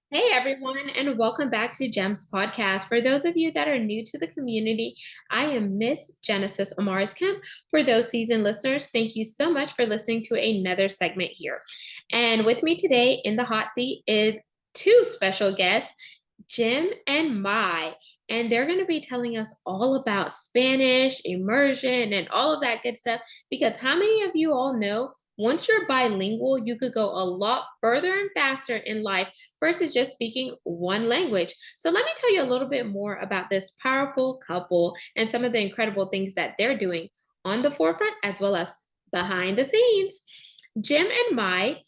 Hey everyone, and welcome back to GEMS podcast. For those of you that are new to the community, I am Miss Genesis Amaris Kemp. For those seasoned listeners, thank you so much for listening to another segment here. And with me today in the hot seat is two special guests, Jim and Mai, and they're going to be telling us all about Spanish, immersion, and all of that good stuff. Because how many of you all know once you're bilingual, you could go a lot further and faster in life versus just speaking one language? So, let me tell you a little bit more about this powerful couple and some of the incredible things that they're doing on the forefront as well as behind the scenes. Jim and Mai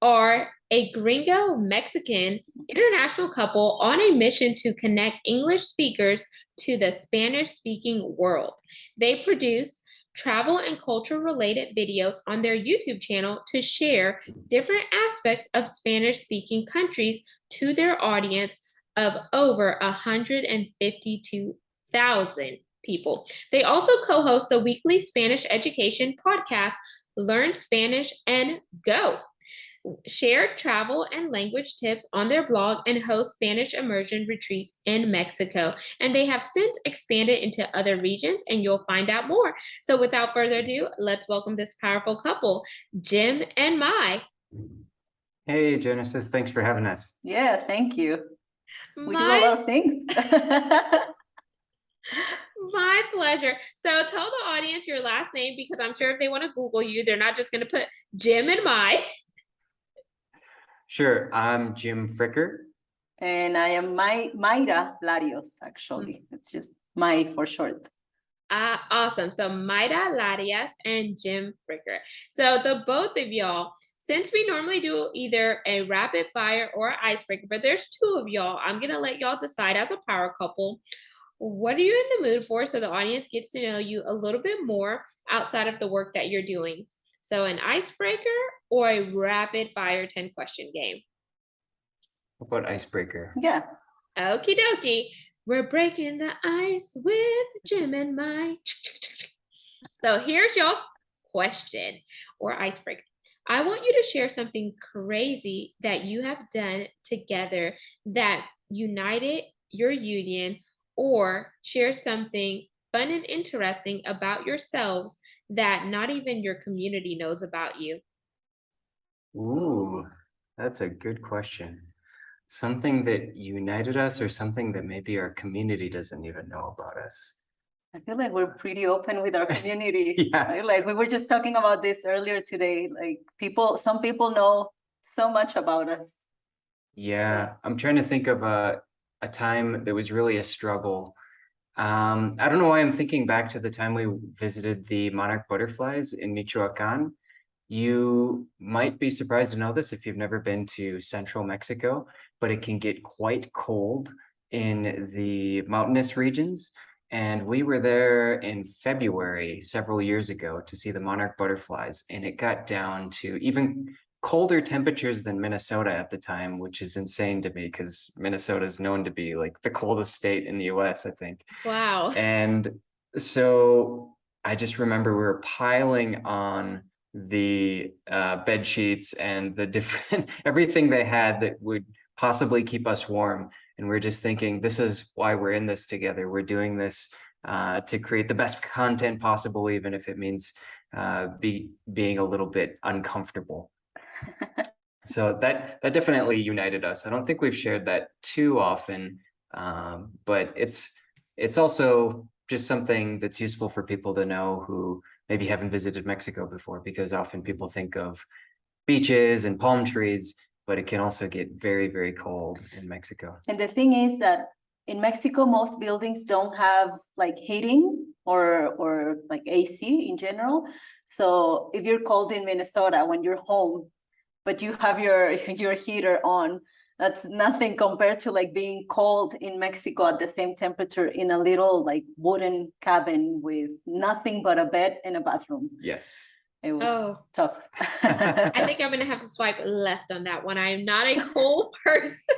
are a gringo Mexican international couple on a mission to connect English speakers to the Spanish speaking world. They produce travel and culture related videos on their YouTube channel to share different aspects of Spanish speaking countries to their audience of over 152,000 people. They also co host the weekly Spanish education podcast, Learn Spanish and Go, share travel and language tips on their blog, and host Spanish immersion retreats in Mexico. And they have since expanded into other regions, and you'll find out more. So without further ado, let's welcome this powerful couple, Jim and Mai. Hey, Genesis, thanks for having us. Yeah, thank you. We do a My, lot of things. my pleasure. So tell the audience your last name, because I'm sure if they want to Google you, they're not just going to put Jim and Mai. Sure, I'm Jim Fricker. And I am Mayra Larios, actually. It's just May for short. Awesome. So Maida Larias and Jim Fricker. So the both of y'all, since we normally do either a rapid fire or an icebreaker, but there's two of y'all, I'm going to let y'all decide as a power couple. What are you in the mood for so the audience gets to know you a little bit more outside of the work that you're doing? So an icebreaker or a rapid fire 10 question game? How about icebreaker? Yeah. Okie dokie. We're breaking the ice with Jim and Mike. So here's y'all's question or icebreaker. I want you to share something crazy that you have done together that united your union, or share something fun and interesting about yourselves that not even your community knows about you. Ooh, that's a good question. Something that united us or something that maybe our community doesn't even know about us? I feel like we're pretty open with our community. Yeah. Right? Like we were just talking about this earlier today. Like some people know so much about us. Yeah, I'm trying to think of a time that was really a struggle. I don't know why I'm thinking back to the time we visited the monarch butterflies in Michoacan. You might be surprised to know this if you've never been to central Mexico, but it can get quite cold in the mountainous regions. And we were there in February several years ago to see the monarch butterflies, and it got down to even colder temperatures than Minnesota at the time, which is insane to me because Minnesota is known to be like the coldest state in the US, I think. Wow. And so I just remember we were piling on the bed sheets and the different everything they had that would possibly keep us warm. And we're just thinking, this is why we're in this together. We're doing this to create the best content possible, even if it means being a little bit uncomfortable. So that definitely united us. I don't think we've shared that too often, but it's also just something that's useful for people to know who maybe haven't visited Mexico before, because often people think of beaches and palm trees, but it can also get very, very cold in Mexico. And the thing is that in Mexico, most buildings don't have like heating or like AC in general. So if you're cold in Minnesota when you're home, but you have your heater on, that's nothing compared to like being cold in Mexico at the same temperature in a little like wooden cabin with nothing but a bed and a bathroom. Yes. It was tough. I think I'm going to have to swipe left on that one. I am not a cold person.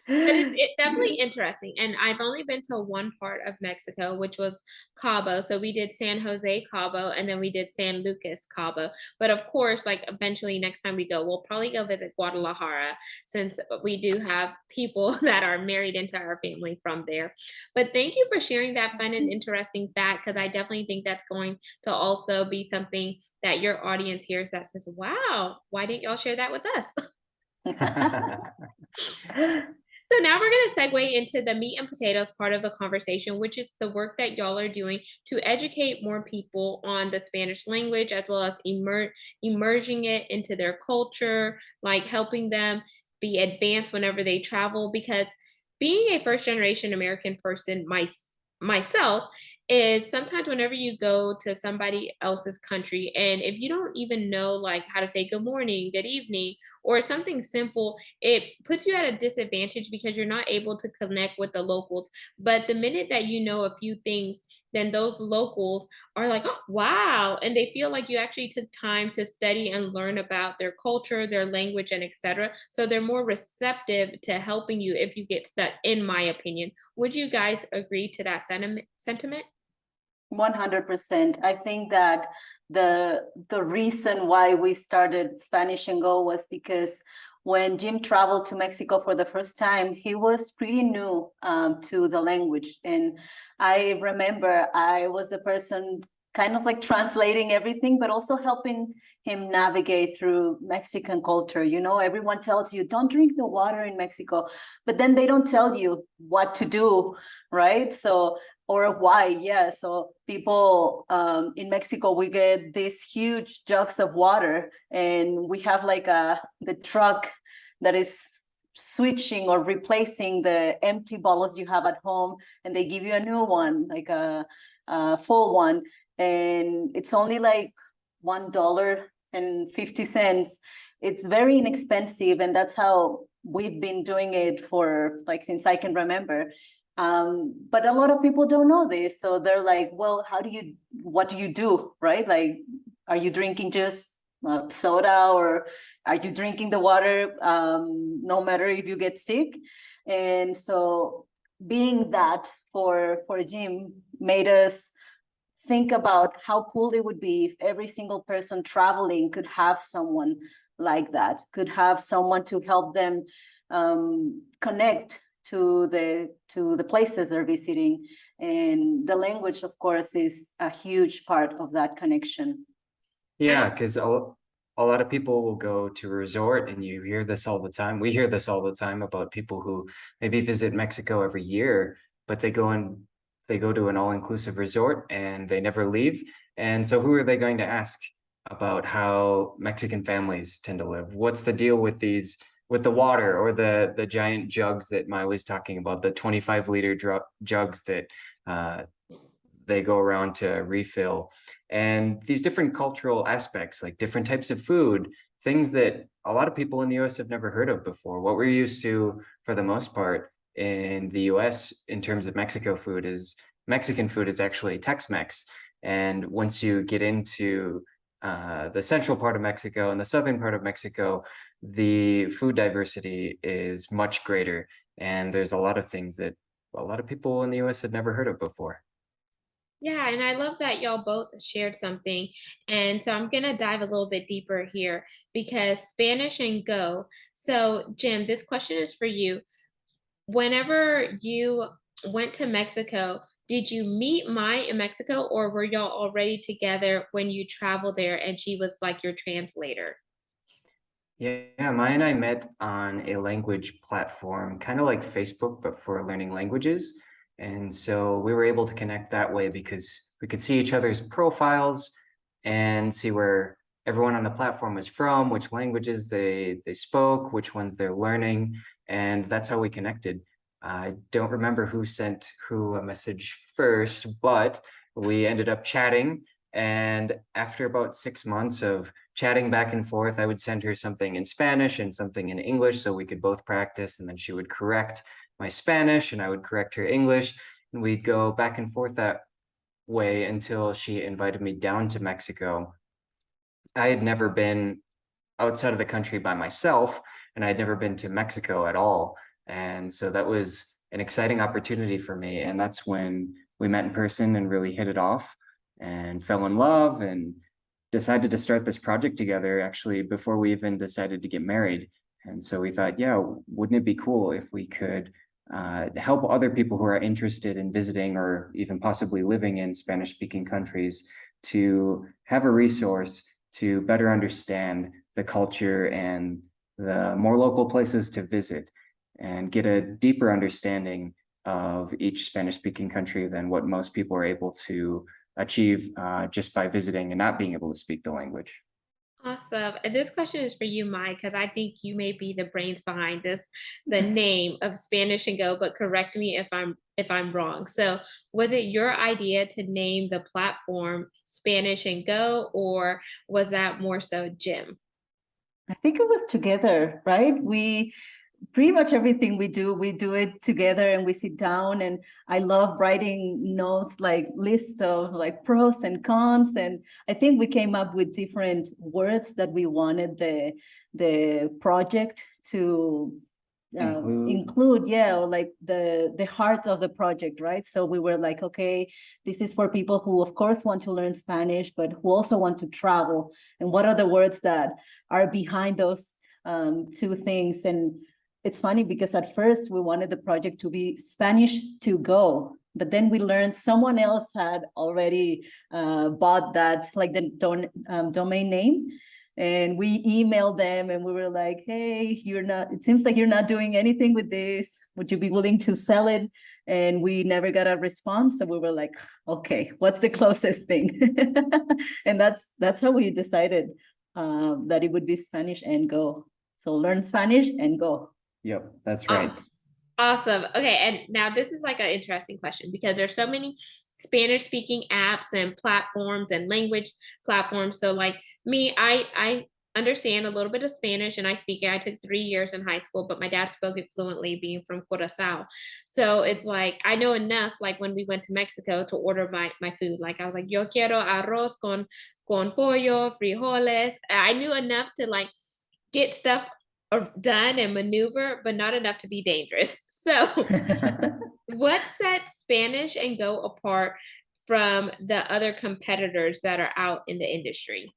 But it's definitely interesting, and I've only been to one part of Mexico, which was Cabo. So we did San Jose, Cabo, and then we did San Lucas, Cabo. But of course, like eventually next time we go, we'll probably go visit Guadalajara since we do have people that are married into our family from there. But thank you for sharing that fun and interesting fact because I definitely think that's going to also be something that your audience hears that says, "Wow, why didn't y'all share that with us?" So now we're going to segue into the meat and potatoes part of the conversation, which is the work that y'all are doing to educate more people on the Spanish language, as well as immersing it into their culture, like helping them be advanced whenever they travel. Because being a first generation American person myself is sometimes whenever you go to somebody else's country and if you don't even know like how to say good morning, good evening, or something simple, it puts you at a disadvantage because you're not able to connect with the locals. But the minute that you know a few things, then those locals are like, "Oh, wow," and they feel like you actually took time to study and learn about their culture, their language, and etc. So they're more receptive to helping you if you get stuck, in my opinion. Would you guys agree to that sentiment? 100%. I think that the reason why we started Spanish and Go was because when Jim traveled to Mexico for the first time, he was pretty new to the language. And I remember I was the person kind of like translating everything, but also helping him navigate through Mexican culture. You know, everyone tells you, don't drink the water in Mexico, but then they don't tell you what to do, right? So or why, yeah. So people in Mexico, we get these huge jugs of water and we have like the truck that is switching or replacing the empty bottles you have at home, and they give you a new one, like a full one, and it's only like $1.50. It's very inexpensive, and that's how we've been doing it for like since I can remember. But a lot of people don't know this, so they're like, well, what do you do, right? Like, are you drinking just soda, or are you drinking the water no matter if you get sick? And so being that for Jim made us think about how cool it would be if every single person traveling could have someone like that, could have someone to help them connect to the places they're visiting. And the language, of course, is a huge part of that connection. Yeah, because a lot of people will go to a resort, and you hear this all the time. We hear this all the time about people who maybe visit Mexico every year, but they go to an all-inclusive resort and they never leave. And so who are they going to ask about how Mexican families tend to live? What's the deal with with the water, or the giant jugs that Mai was talking about, the 25-liter jugs that they go around to refill, and these different cultural aspects, like different types of food, things that a lot of people in the US have never heard of before. What we're used to for the most part in the US in terms of Mexican food is actually Tex-Mex. And once you get into the central part of Mexico and the southern part of Mexico, the food diversity is much greater. And there's a lot of things that a lot of people in the US had never heard of before. Yeah, and I love that y'all both shared something. And so I'm going to dive a little bit deeper here because Spanish and Go. So, Jim, this question is for you. Whenever you went to Mexico, did you meet Mai in Mexico, or were y'all already together when you traveled there and she was like your translator? Yeah, Mai and I met on a language platform, kind of like Facebook, but for learning languages. And so we were able to connect that way because we could see each other's profiles and see where everyone on the platform was from, which languages they spoke, which ones they're learning. And that's how we connected. I don't remember who sent who a message first, but we ended up chatting. And after about 6 months of chatting back and forth, I would send her something in Spanish and something in English so we could both practice. And then she would correct my Spanish and I would correct her English. And we'd go back and forth that way until she invited me down to Mexico. I had never been outside of the country by myself, and I'd never been to Mexico at all. And so that was an exciting opportunity for me. And that's when we met in person and really hit it off and fell in love and decided to start this project together actually before we even decided to get married. And so we thought, yeah, wouldn't it be cool if we could help other people who are interested in visiting or even possibly living in Spanish-speaking countries to have a resource to better understand the culture and the more local places to visit and get a deeper understanding of each Spanish-speaking country than what most people are able to achieve just by visiting and not being able to speak the language. Awesome. And this question is for you, Mai, because I think you may be the brains behind this, the name of Spanish and Go, but correct me if I'm wrong. So was it your idea to name the platform Spanish and Go, or was that more so Jim? I think it was together, right? We pretty much everything we do it together, and we sit down, and I love writing notes, like list of like pros and cons, and I think we came up with different words that we wanted the project to include, yeah, or like the heart of the project, right? So we were like, okay, this is for people who of course want to learn Spanish, but who also want to travel, and what are the words that are behind those two things. And it's funny because at first we wanted the project to be Spanish to go, but then we learned someone else had already bought that, like the domain name. And we emailed them and we were like, hey, it seems like you're not doing anything with this. Would you be willing to sell it? And we never got a response. So we were like, okay, what's the closest thing? And that's how we decided that it would be Spanish and Go. So learn Spanish and go. Yep, that's right. Awesome. Okay, and now this is like an interesting question because there's so many Spanish speaking apps and platforms and language platforms. So like me, I understand a little bit of Spanish and I speak it. I took 3 years in high school, but my dad spoke it fluently being from Curacao. So it's like I know enough, like when we went to Mexico to order my food. Like I was like, yo quiero arroz con pollo, frijoles. I knew enough to like get stuff done and maneuver, but not enough to be dangerous. So, what sets Spanish and Go apart from the other competitors that are out in the industry?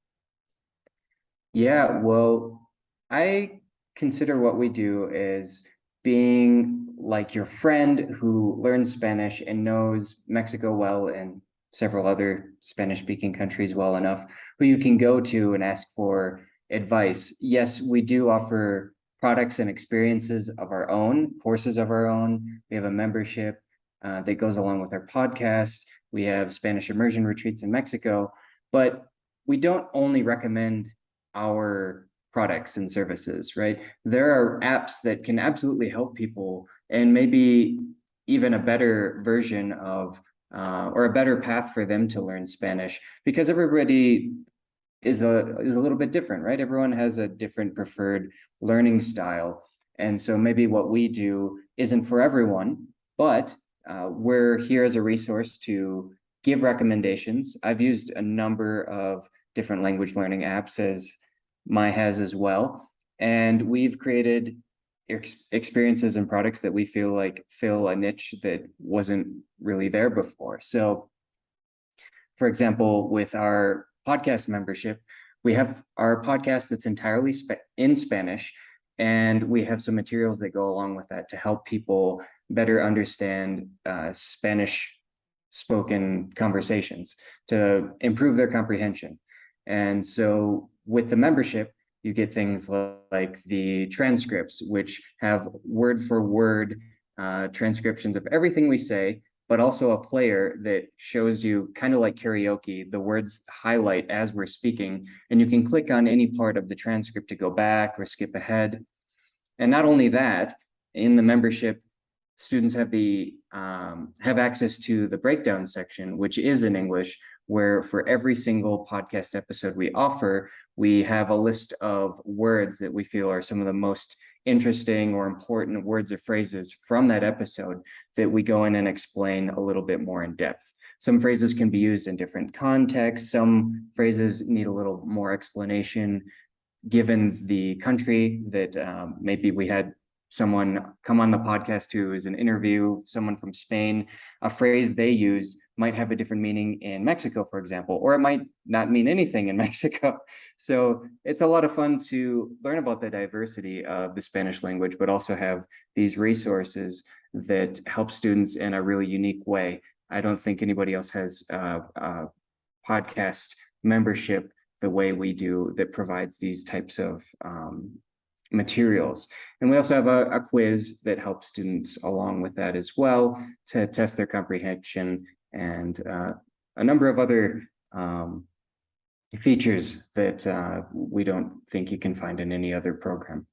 Yeah, well, I consider what we do as being like your friend who learns Spanish and knows Mexico well and several other Spanish-speaking countries well enough, who you can go to and ask for advice. Yes, we do offer products and experiences of our own, courses of our own. We have a membership that goes along with our podcast. We have Spanish immersion retreats in Mexico, but we don't only recommend our products and services, right? There are apps that can absolutely help people and maybe even a better version of or a better path for them to learn Spanish, because everybody is a little bit different, right? Everyone has a different preferred learning style. And so maybe what we do isn't for everyone, but we're here as a resource to give recommendations. I've used a number of different language learning apps, as Mai has as well. And we've created experiences and products that we feel like fill a niche that wasn't really there before. So, for example, with our podcast membership, we have our podcast that's entirely in Spanish, and we have some materials that go along with that to help people better understand Spanish spoken conversations, to improve their comprehension. And so with the membership, you get things like the transcripts, which have word for word transcriptions of everything we say, but also a player that shows you, kind of like karaoke, the words highlight as we're speaking, and you can click on any part of the transcript to go back or skip ahead. And not only that, in the membership, students have access to the breakdown section, which is in English, where for every single podcast episode we offer, we have a list of words that we feel are some of the most interesting or important words or phrases from that episode that we go in and explain a little bit more in depth. Some phrases can be used in different contexts. Some phrases need a little more explanation given the country that maybe we had someone come on the podcast who is an interview, someone from Spain, a phrase they used might have a different meaning in Mexico, for example, or it might not mean anything in Mexico. So it's a lot of fun to learn about the diversity of the Spanish language, but also have these resources that help students in a really unique way. I don't think anybody else has a podcast membership the way we do that provides these types of materials. And we also have a quiz that helps students along with that as well to test their comprehension, and a number of other features that we don't think you can find in any other program.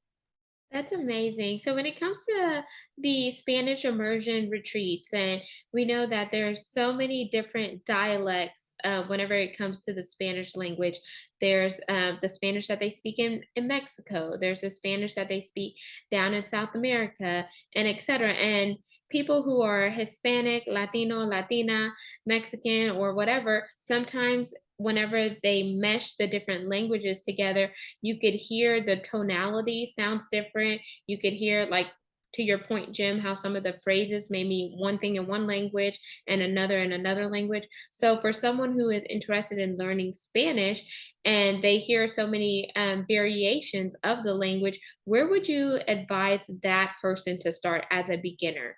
That's amazing. So when it comes to the Spanish immersion retreats, and we know that there's so many different dialects whenever it comes to the Spanish language. There's the Spanish that they speak in Mexico. There's the Spanish that they speak down in South America, and etc. And people who are Hispanic, Latino, Latina, Mexican, or whatever, sometimes whenever they mesh the different languages together, you could hear the tonality sounds different. You could hear, like, to your point, Jim, how some of the phrases may mean one thing in one language and another in another language. So for someone who is interested in learning Spanish and they hear so many variations of the language, where would you advise that person to start as a beginner?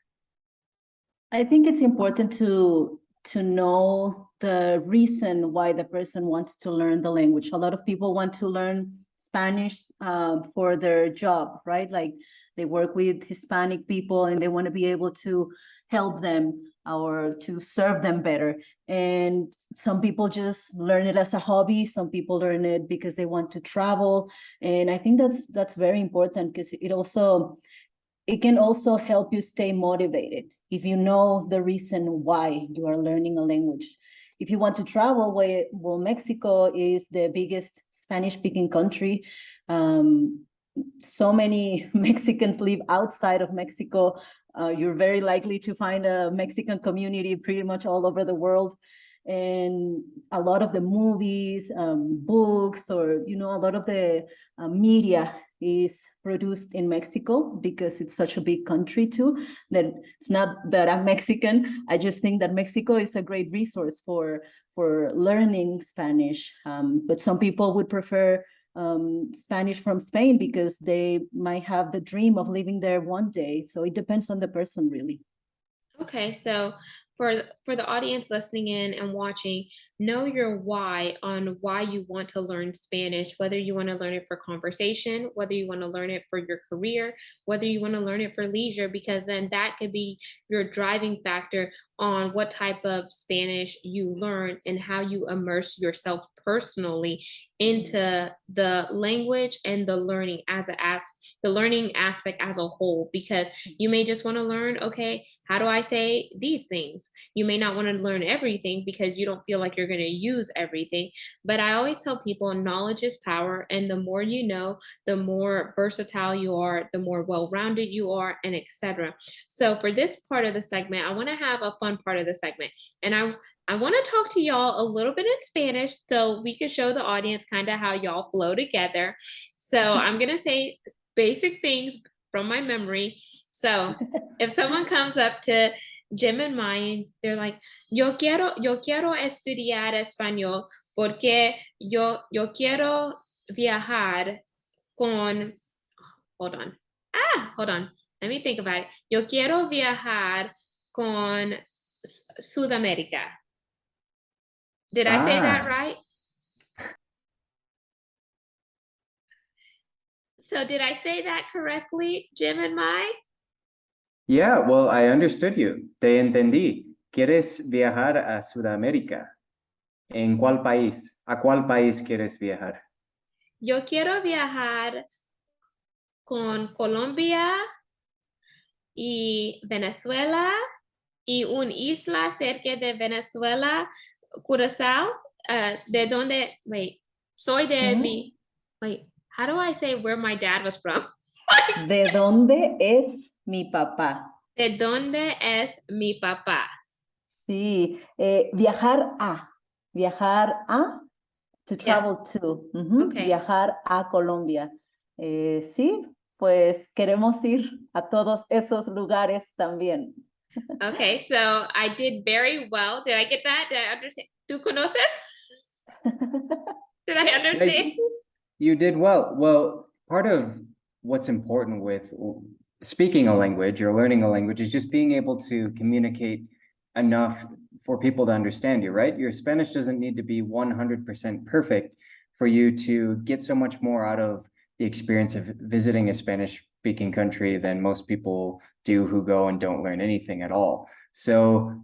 I think it's important to know the reason why the person wants to learn the language. A lot of people want to learn Spanish for their job, right? Like they work with Hispanic people and they want to be able to help them or to serve them better. And some people just learn it as a hobby. Some people learn it because they want to travel. And I think that's very important, because it can also help you stay motivated if you know the reason why you are learning a language. If you want to travel, well, Mexico is the biggest Spanish-speaking country. So many Mexicans live outside of Mexico. You're very likely to find a Mexican community pretty much all over the world. And a lot of the movies, books, or, a lot of the media is produced in Mexico, because it's such a big country too. That it's not that I'm Mexican. I just think that Mexico is a great resource for learning Spanish. But some people would prefer Spanish from Spain because they might have the dream of living there one day. So it depends on the person, really. Okay, so for the audience listening in and watching, know your why on why you want to learn Spanish, whether you want to learn it for conversation, whether you want to learn it for your career, whether you want to learn it for leisure, because then that could be your driving factor on what type of Spanish you learn and how you immerse yourself personally into the language and the learning the learning aspect as a whole. Because you may just want to learn, okay, how do I say these things? You may not want to learn everything because you don't feel like you're going to use everything. But I always tell people knowledge is power, and the more you know, the more versatile you are, the more well-rounded you are, and etc. So for this part of the segment, I want to have a fun part of the segment, and I want to talk to y'all a little bit in Spanish so we can show the audience kind of how y'all flow together. So I'm going to say basic things from my memory. So if someone comes up to Jim and May, they're like, yo quiero estudiar español porque yo quiero viajar con, hold on, let me think about it. Yo quiero viajar con Sudamérica. Did I say that right? So did I say that correctly, Jim and May? Yeah, well, I understood you. Te entendí. ¿Quieres viajar a Sudamérica? ¿En cuál país? ¿A cuál país quieres viajar? Yo quiero viajar con Colombia y Venezuela y una isla cerca de Venezuela, Curazao, de donde, soy de how do I say where my dad was from? ¿De dónde es mi papá? ¿De dónde es mi papá? Sí, viajar a, to travel to, Okay. viajar a Colombia. Sí, pues queremos ir a todos esos lugares también. Okay, so I did very well. Did I get that? Did I understand? ¿Tú conoces? Did I understand? You did well. Well, part of what's important with speaking a language or learning a language is just being able to communicate enough for people to understand you, right? Your Spanish doesn't need to be 100% perfect for you to get so much more out of the experience of visiting a Spanish-speaking country than most people do who go and don't learn anything at all. So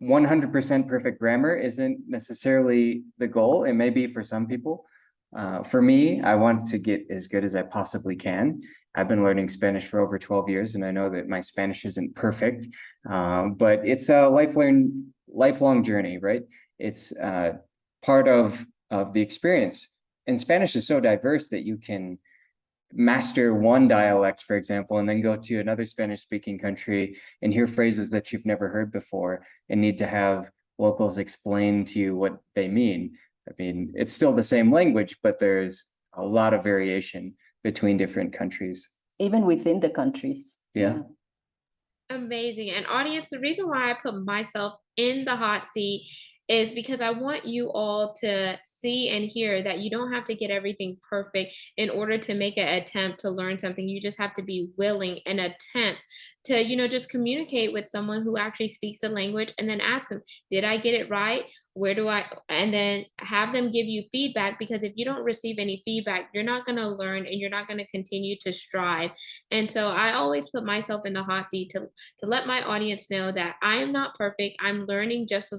100% perfect grammar isn't necessarily the goal. It may be for some people. For me, I want to get as good as I possibly can. I've been learning Spanish for over 12 years, and I know that my Spanish isn't perfect, but it's a lifelong journey, right? It's part of the experience. And Spanish is so diverse that you can master one dialect, for example, and then go to another Spanish-speaking country and hear phrases that you've never heard before and need to have locals explain to you what they mean. I mean, it's still the same language, but there's a lot of variation between different countries. Even within the countries. Yeah. Amazing. And audience, the reason why I put myself in the hot seat is because I want you all to see and hear that you don't have to get everything perfect in order to make an attempt to learn something. You just have to be willing and attempt to, just communicate with someone who actually speaks the language and then ask them, did I get it right? Where do I, and then have them give you feedback, because if you don't receive any feedback, you're not going to learn and you're not going to continue to strive. And so I always put myself in the hot seat to let my audience know that I am not perfect. I'm learning just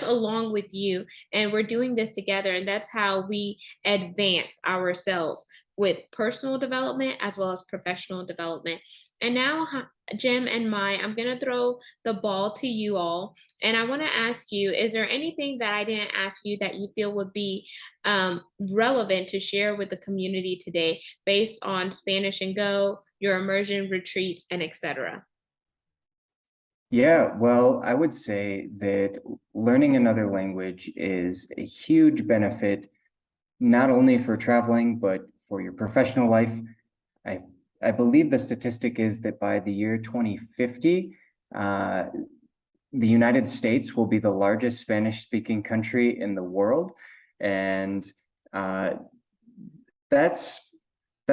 along with you, and we're doing this together. And that's how we advance ourselves with personal development as well as professional development. And now, Jim and Mai, I'm going to throw the ball to you all. And I want to ask you, is there anything that I didn't ask you that you feel would be relevant to share with the community today based on Spanish and Go, your immersion retreats, and etc.? Yeah, well, I would say that learning another language is a huge benefit, not only for traveling, but for your professional life. I believe the statistic is that by the year 2050, the United States will be the largest Spanish-speaking country in the world. And that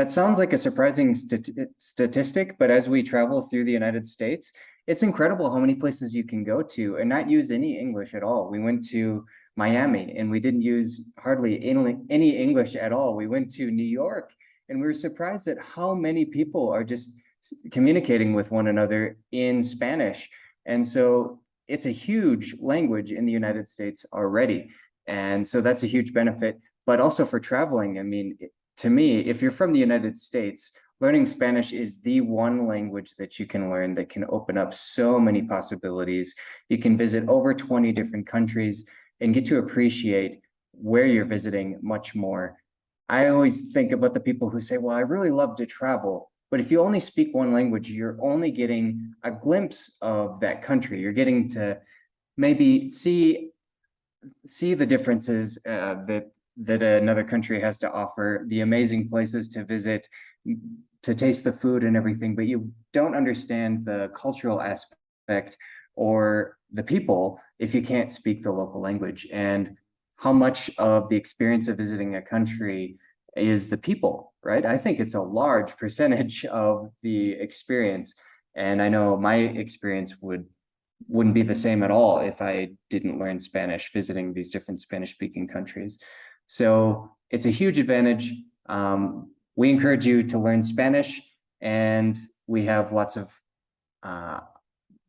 sounds like a surprising statistic, but as we travel through the United States, it's incredible how many places you can go to and not use any English at all. We went to Miami and we didn't use hardly any English at all. We went to New York and we were surprised at how many people are just communicating with one another in Spanish. And so it's a huge language in the United States already. And so that's a huge benefit, but also for traveling. I mean, to me, if you're from the United States, learning Spanish is the one language that you can learn that can open up so many possibilities. You can visit over 20 different countries and get to appreciate where you're visiting much more. I always think about the people who say, well, I really love to travel. But if you only speak one language, you're only getting a glimpse of that country. You're getting to maybe see the differences that another country has to offer, the amazing places to visit, to taste the food and everything, but you don't understand the cultural aspect or the people if you can't speak the local language. And how much of the experience of visiting a country is the people, right? I think it's a large percentage of the experience. And I know my experience wouldn't be the same at all if I didn't learn Spanish visiting these different Spanish-speaking countries. So it's a huge advantage. We encourage you to learn Spanish, and we have lots of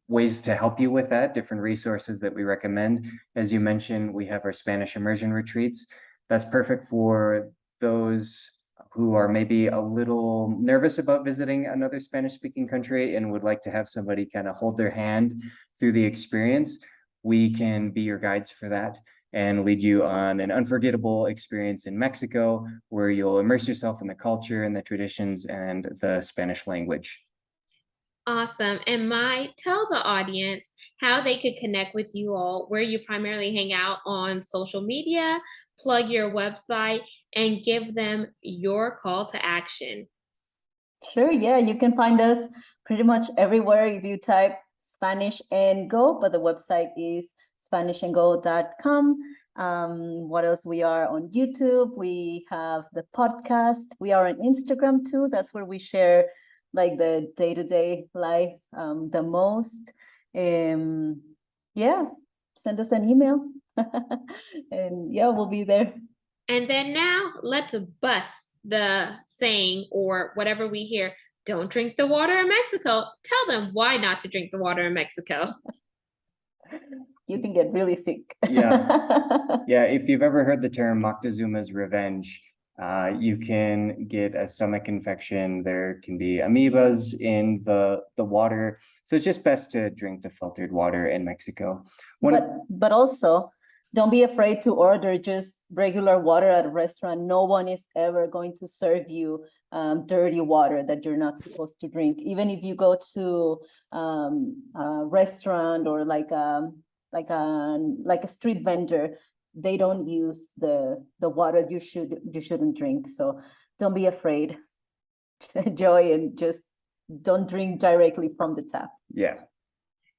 ways to help you with that, different resources that we recommend. As you mentioned, we have our Spanish immersion retreats. That's perfect for those who are maybe a little nervous about visiting another Spanish-speaking country and would like to have somebody kind of hold their hand through the experience. We can be your guides for that and lead you on an unforgettable experience in Mexico, where you'll immerse yourself in the culture and the traditions and the Spanish language. Awesome. And Mai, tell the audience how they could connect with you all, where you primarily hang out on social media, plug your website, and give them your call to action. Sure, yeah, you can find us pretty much everywhere if you type Spanish and Go, but the website is SpanishAndGo.com. What else? We are on YouTube. We have the podcast. We are on Instagram too. That's where we share like the day-to-day life the most. Yeah, send us an email. And yeah, we'll be there. And then now let's bust the saying or whatever we hear. Don't drink the water in Mexico. Tell them why not to drink the water in Mexico. You can get really sick. Yeah. Yeah, if you've ever heard the term Moctezuma's revenge, you can get a stomach infection. There can be amoebas in the water. So it's just best to drink the filtered water in Mexico. But also, don't be afraid to order just regular water at a restaurant. No one is ever going to serve you dirty water that you're not supposed to drink. Even if you go to a restaurant or like a street vendor, they don't use the water you shouldn't drink. So don't be afraid. Enjoy and just don't drink directly from the tap. Yeah.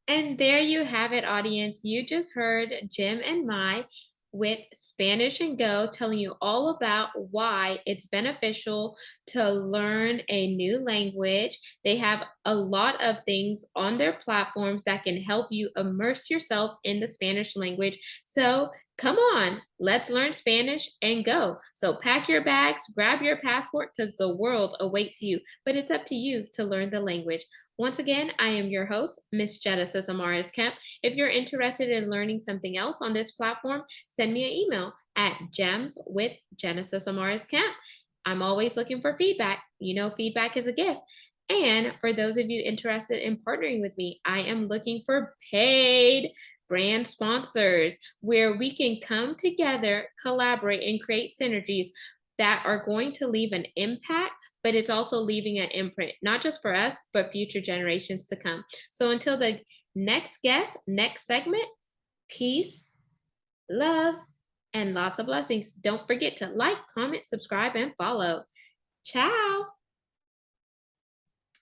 And there you have it, audience. You just heard Jim and Mai with Spanish and Go telling you all about why it's beneficial to learn a new language. They have a lot of things on their platforms that can help you immerse yourself in the Spanish language. So come on, let's learn Spanish and go. So pack your bags, grab your passport because the world awaits you, but it's up to you to learn the language. Once again, I am your host, Miss Genesis Amaris Kemp. If you're interested in learning something else on this platform, send me an email at gems@genesisamariskamp. I'm always looking for feedback. You know, feedback is a gift. And for those of you interested in partnering with me, I am looking for paid brand sponsors where we can come together, collaborate, and create synergies that are going to leave an impact, but it's also leaving an imprint, not just for us, but future generations to come. So until the next guest, next segment, peace, love, and lots of blessings. Don't forget to like, comment, subscribe, and follow. Ciao.